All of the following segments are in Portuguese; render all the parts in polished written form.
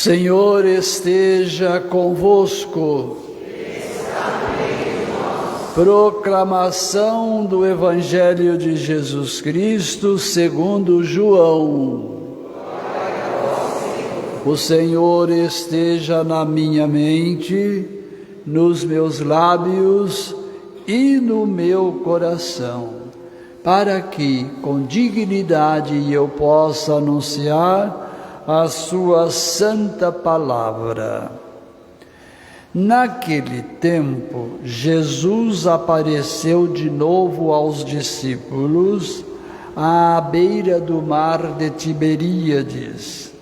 Senhor esteja convosco. Proclamação do Evangelho de Jesus Cristo segundo João. O Senhor esteja na minha mente, nos meus lábios e no meu coração, para que com dignidade eu possa anunciar a sua santa palavra. Naquele tempo, Jesus apareceu de novo aos discípulos à beira do mar de Tiberíades.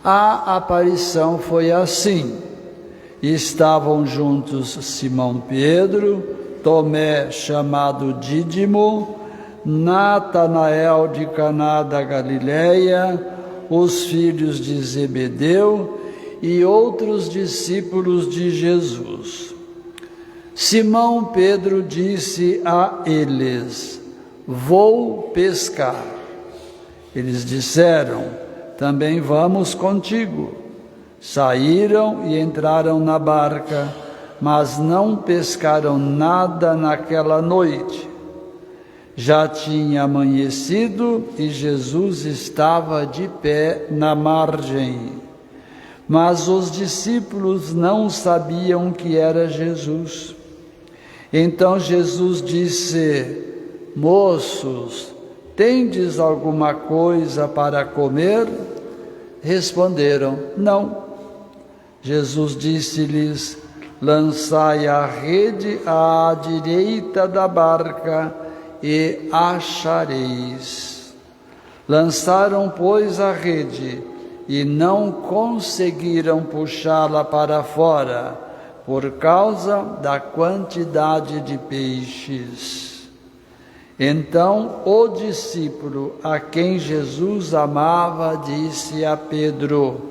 A aparição foi assim: estavam juntos Simão Pedro, Tomé chamado Dídimo, Natanael de Caná da Galileia, os filhos de Zebedeu e outros discípulos de Jesus. Simão Pedro disse a eles: "Vou pescar." Eles disseram: "Também vamos contigo." Saíram e entraram na barca, mas não pescaram nada naquela noite. Já tinha amanhecido e Jesus estava de pé na margem. Mas os discípulos não sabiam que era Jesus. Então Jesus disse: "Moços, tendes alguma coisa para comer?" Responderam: "Não." Jesus disse-lhes: "Lançai a rede à direita da barca e achareis." Lançaram, pois, a rede e não conseguiram puxá-la para fora, por causa da quantidade de peixes. Então o discípulo a quem Jesus amava disse a Pedro: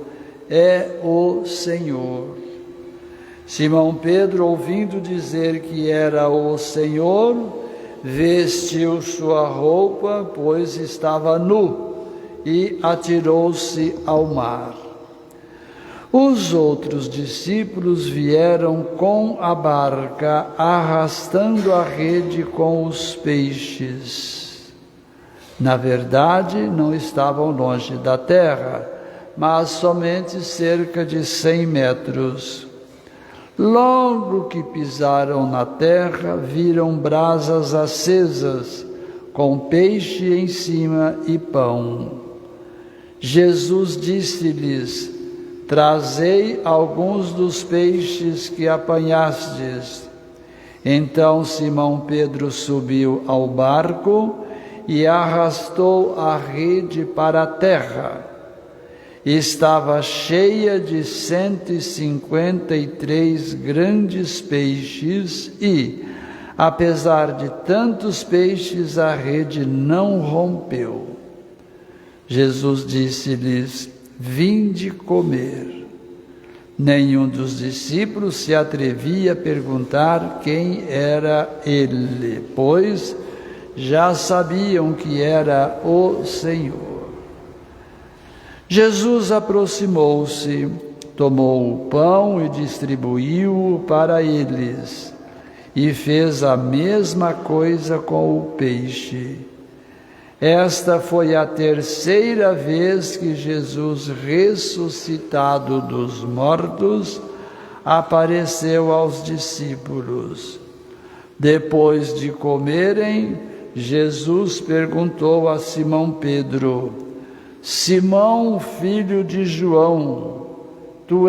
"É o Senhor." Simão Pedro, ouvindo dizer que era o Senhor, vestiu sua roupa, pois estava nu, e atirou-se ao mar. Os outros discípulos vieram com a barca, arrastando a rede com os peixes. Na verdade, não estavam longe da terra, mas somente cerca de 100 metros. Logo que pisaram na terra, viram brasas acesas, com peixe em cima e pão. Jesus disse-lhes: "Trazei alguns dos peixes que apanhastes." Então Simão Pedro subiu ao barco e arrastou a rede para a terra. Estava cheia de 153 grandes peixes e, apesar de tantos peixes, a rede não rompeu. Jesus disse-lhes: "Vinde comer." Nenhum dos discípulos se atrevia a perguntar quem era ele, pois já sabiam que era o Senhor. Jesus aproximou-se, tomou o pão e distribuiu-o para eles, e fez a mesma coisa com o peixe. Esta foi a terceira vez que Jesus, ressuscitado dos mortos, apareceu aos discípulos. Depois de comerem, Jesus perguntou a Simão Pedro: "Simão, filho de João, tu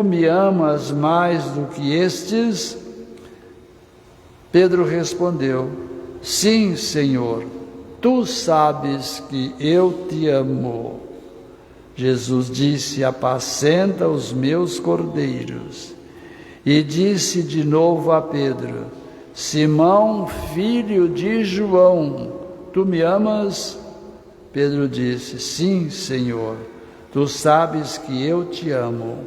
me amas mais do que estes?" Pedro respondeu: "Sim, Senhor, tu sabes que eu te amo." Jesus disse: "Apacenta os meus cordeiros." E disse de novo a Pedro: "Simão, filho de João, tu me amas?" Pedro disse: "Sim, Senhor, tu sabes que eu te amo."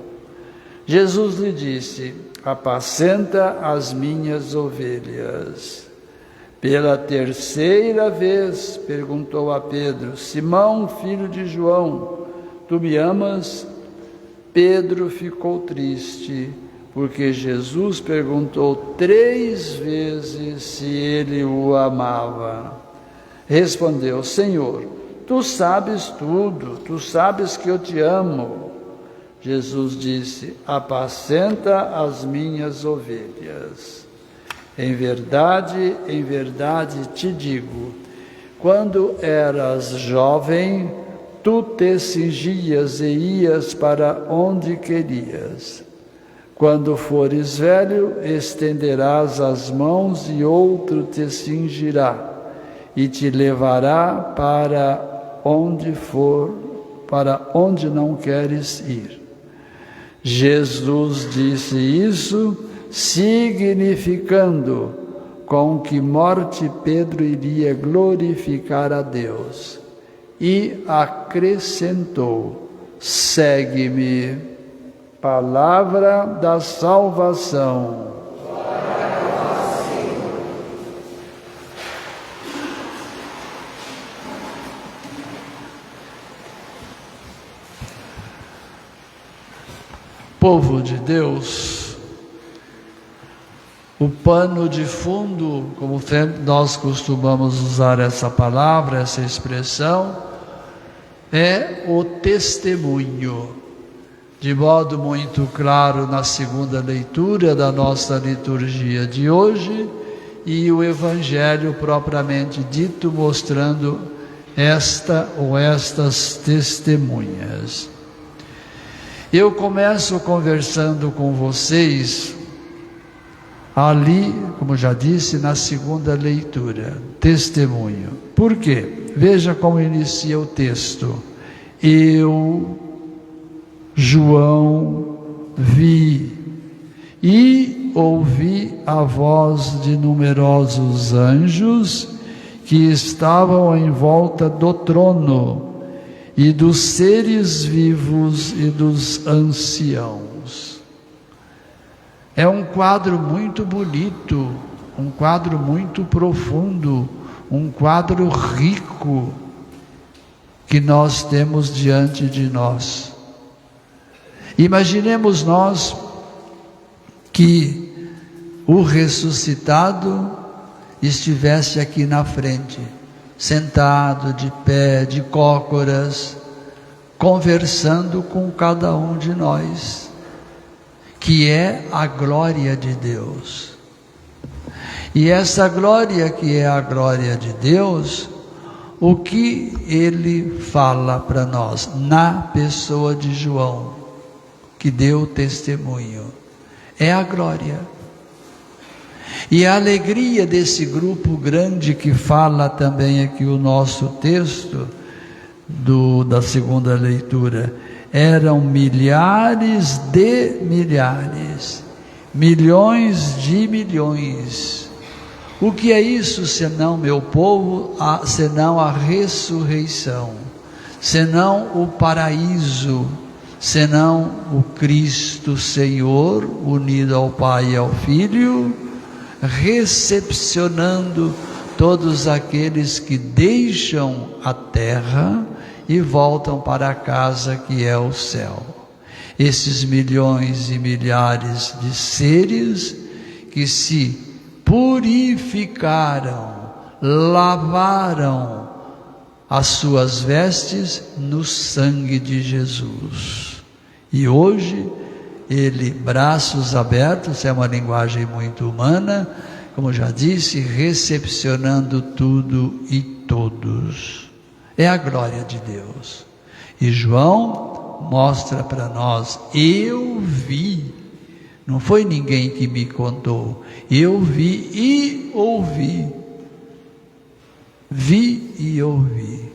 Jesus lhe disse: "Apacenta as minhas ovelhas." Pela terceira vez perguntou a Pedro: "Simão, filho de João, tu me amas?" Pedro ficou triste, porque Jesus perguntou 3 vezes se ele o amava. Respondeu: Senhor, tu sabes tudo, tu sabes que eu te amo. Jesus disse: apacenta as minhas ovelhas. Em verdade te digo, quando eras jovem, tu te cingias e ias para onde querias. Quando fores velho, estenderás as mãos e outro te cingirá e te levará para onde não queres ir. Jesus disse isso, significando com que morte Pedro iria glorificar a Deus. E acrescentou: segue-me. Palavra da salvação. Povo de Deus, o pano de fundo, como nós costumamos usar essa palavra, essa expressão, é o testemunho. De modo muito claro na segunda leitura da nossa liturgia de hoje, e o Evangelho propriamente dito mostrando esta ou estas testemunhas. Eu começo conversando com vocês ali, como já disse, na segunda leitura, testemunho. Por quê? Veja como inicia o texto. Eu, João, vi e ouvi a voz de numerosos anjos que estavam em volta do trono e dos seres vivos e dos anciãos. É um quadro muito bonito, um quadro muito profundo, um quadro rico que nós temos diante de nós. Imaginemos nós que o ressuscitado estivesse aqui na frente, sentado, de pé, de cócoras, conversando com cada um de nós, que é a glória de Deus. E essa glória que é a glória de Deus, o que ele fala para nós, na pessoa de João, que deu testemunho, é a glória. E a alegria desse grupo grande que fala também aqui o nosso texto da segunda leitura, eram milhares de milhares, milhões de milhões. O que é isso senão, meu povo, senão a ressurreição, senão o paraíso, senão o Cristo Senhor unido ao Pai e ao Filho, recepcionando todos aqueles que deixam a terra e voltam para a casa que é o céu. Esses milhões e milhares de seres que se purificaram, lavaram as suas vestes no sangue de Jesus. E hoje, ele, braços abertos, é uma linguagem muito humana, como já disse, recepcionando tudo e todos. É a glória de Deus. E João mostra para nós: eu vi, não foi ninguém que me contou, eu vi e ouvi. Vi e ouvi.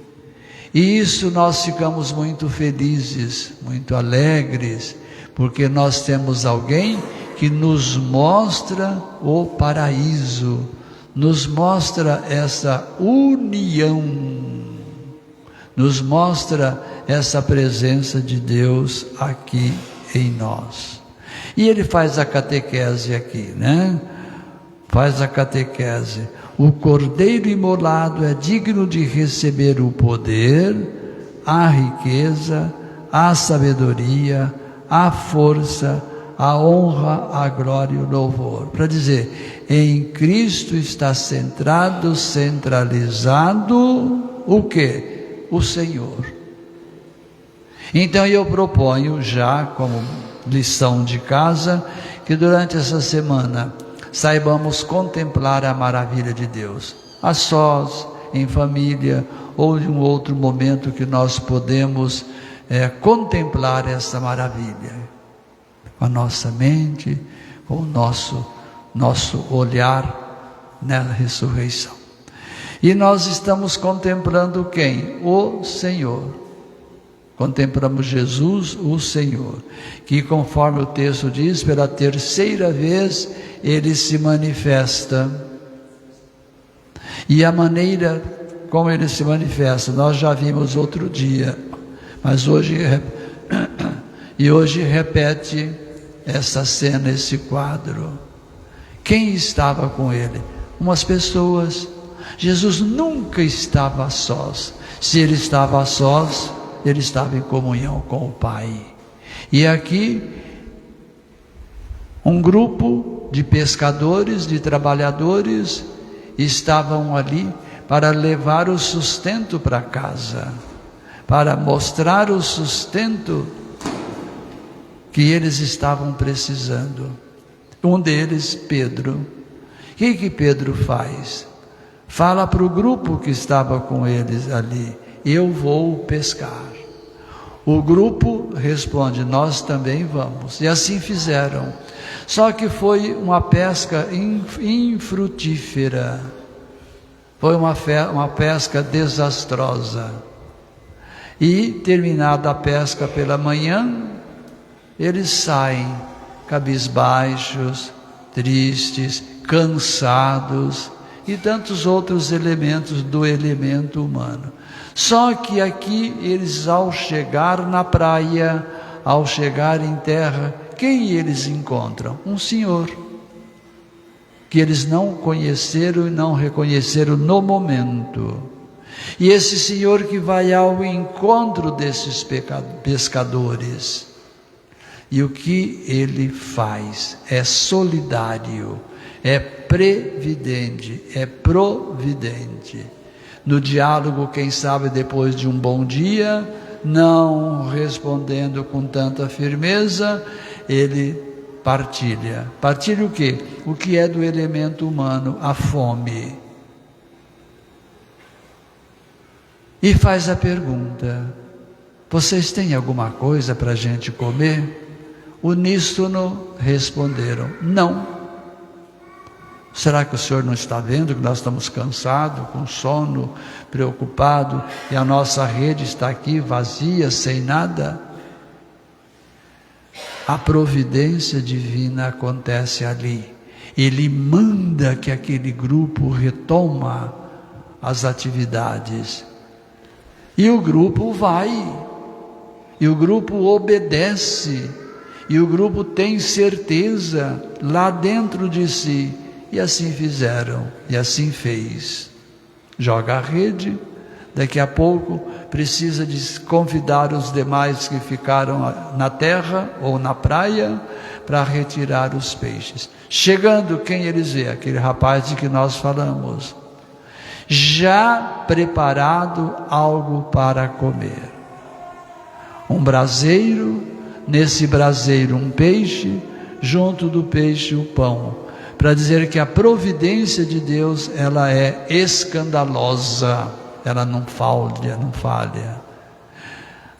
E isso nós ficamos muito felizes, muito alegres, porque nós temos alguém que nos mostra o paraíso, nos mostra essa união, nos mostra essa presença de Deus aqui em nós. E ele faz a catequese aqui, né? Faz a catequese. O cordeiro imolado é digno de receber o poder, a riqueza, a sabedoria, a força, a honra, a glória e o louvor. Para dizer, em Cristo está centrado, centralizado, o quê? O Senhor. Então eu proponho já como lição de casa, que durante essa semana saibamos contemplar a maravilha de Deus, a sós, em família, ou em um outro momento que nós podemos contemplar essa maravilha, com a nossa mente, com o nosso olhar na ressurreição. E nós estamos contemplando quem? O Senhor. Contemplamos Jesus, o Senhor, que conforme o texto diz, pela terceira vez Ele se manifesta. E a maneira como Ele se manifesta, nós já vimos outro dia, mas hoje repete essa cena, esse quadro. Quem estava com Ele? Umas pessoas. Jesus nunca estava a sós. Se Ele estava a sós, Ele estava em comunhão com o Pai. E aqui, um grupo de pescadores, de trabalhadores, estavam ali para levar o sustento para casa, para mostrar o sustento que eles estavam precisando. Um deles, Pedro. O que Pedro faz? Fala para o grupo que estava com eles ali: eu vou pescar. O grupo responde: nós também vamos. E assim fizeram. Só que foi uma pesca infrutífera. Foi uma pesca desastrosa. E terminada a pesca pela manhã, eles saem cabisbaixos, tristes, cansados e tantos outros elementos do elemento humano. Só que aqui eles, ao chegar na praia, ao chegar em terra, quem eles encontram? Um senhor que eles não conheceram e não reconheceram no momento. E esse senhor que vai ao encontro desses pescadores. E o que ele faz? É solidário, é previdente, é providente. No diálogo, quem sabe depois de um bom dia, não respondendo com tanta firmeza, ele partilha. Partilha o quê? O que é do elemento humano, a fome. E faz a pergunta: vocês têm alguma coisa para a gente comer? Uníssono responderam: não. Será que o senhor não está vendo que nós estamos cansados, com sono, preocupados, e a nossa rede está aqui vazia, sem nada? A providência divina acontece ali. Ele manda que aquele grupo retoma as atividades. E o grupo vai, e o grupo obedece, e o grupo tem certeza lá dentro de si. E assim fizeram, e assim fez. Joga a rede, daqui a pouco precisa de convidar os demais que ficaram na terra ou na praia para retirar os peixes. Chegando, quem eles vê? Aquele rapaz de que nós falamos, já preparado algo para comer. Um braseiro, nesse braseiro um peixe, junto do peixe o pão, para dizer que a providência de Deus, ela é escandalosa, ela não falha.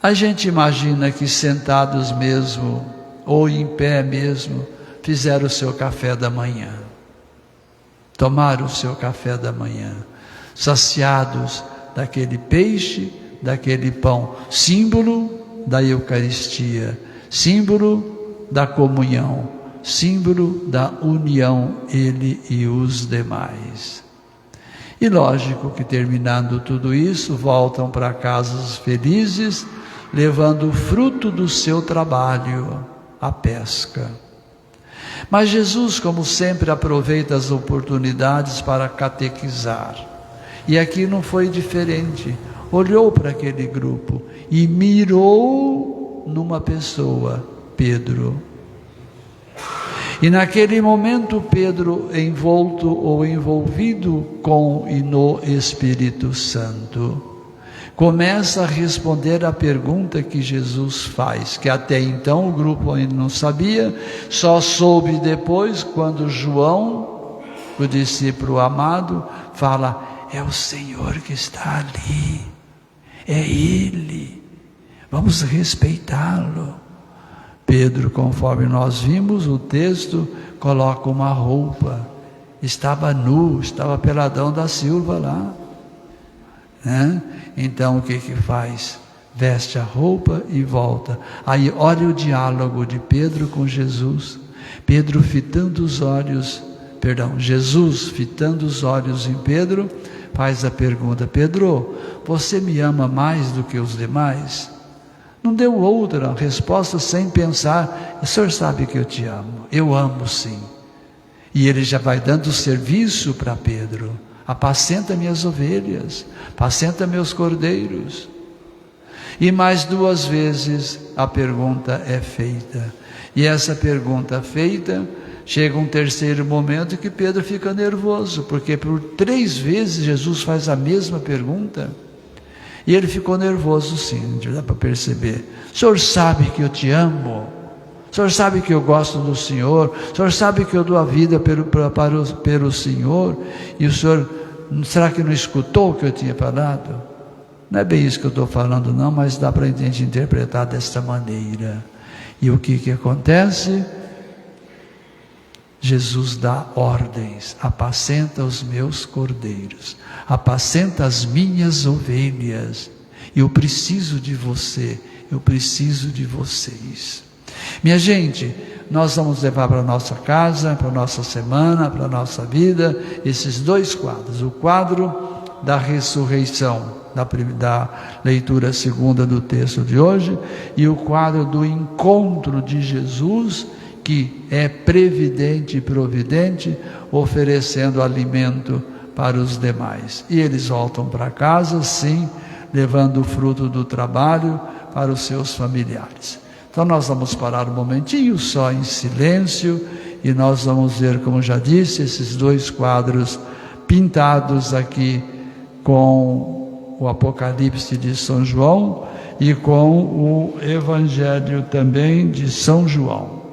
A gente imagina que sentados mesmo, ou em pé mesmo, fizeram o seu café da manhã, tomaram o seu café da manhã, saciados daquele peixe, daquele pão, símbolo da Eucaristia, símbolo da comunhão, símbolo da união, ele e os demais. E lógico que terminando tudo isso, voltam para casas felizes, levando o fruto do seu trabalho, a pesca. Mas Jesus, como sempre, aproveita as oportunidades para catequizar. E aqui não foi diferente. Olhou para aquele grupo e mirou numa pessoa, Pedro. E naquele momento Pedro, envolto ou envolvido com e no Espírito Santo, começa a responder a pergunta que Jesus faz, que até então o grupo ainda não sabia, só soube depois quando João, o discípulo amado, fala: é o Senhor que está ali, é Ele, vamos respeitá-lo. Pedro, conforme nós vimos o texto, coloca uma roupa, estava nu, estava peladão da Silva lá, né? Então o que faz? Veste a roupa e volta. Aí olha o diálogo de Pedro com Jesus. Pedro fitando os olhos, Jesus fitando os olhos em Pedro, faz a pergunta: Pedro, você me ama mais do que os demais? Não deu outra resposta sem pensar: o senhor sabe que eu te amo, eu amo sim. E ele já vai dando serviço para Pedro: apacenta minhas ovelhas, apacenta meus cordeiros. E mais 2 vezes a pergunta é feita. E essa pergunta feita, chega um terceiro momento que Pedro fica nervoso, porque por 3 vezes Jesus faz a mesma pergunta. E ele ficou nervoso sim, dá para perceber. O senhor sabe que eu te amo, o senhor sabe que eu gosto do Senhor, o senhor sabe que eu dou a vida pelo Senhor, e o senhor, será que não escutou o que eu tinha falado? Não é bem isso que eu estou falando não, mas dá para a gente interpretar desta maneira. E o que acontece? Jesus dá ordens: apacenta os meus cordeiros, apacenta as minhas ovelhas. Eu preciso de você, eu preciso de vocês. Minha gente, nós vamos levar para a nossa casa, para a nossa semana, para a nossa vida, esses 2 quadros: o quadro da ressurreição, da leitura segunda do texto de hoje, e o quadro do encontro de Jesus, que é previdente e providente, oferecendo alimento para os demais. E eles voltam para casa, sim, levando o fruto do trabalho para os seus familiares. Então nós vamos parar um momentinho só em silêncio, e nós vamos ver, como já disse, esses 2 quadros pintados aqui com o Apocalipse de São João e com o Evangelho também de São João.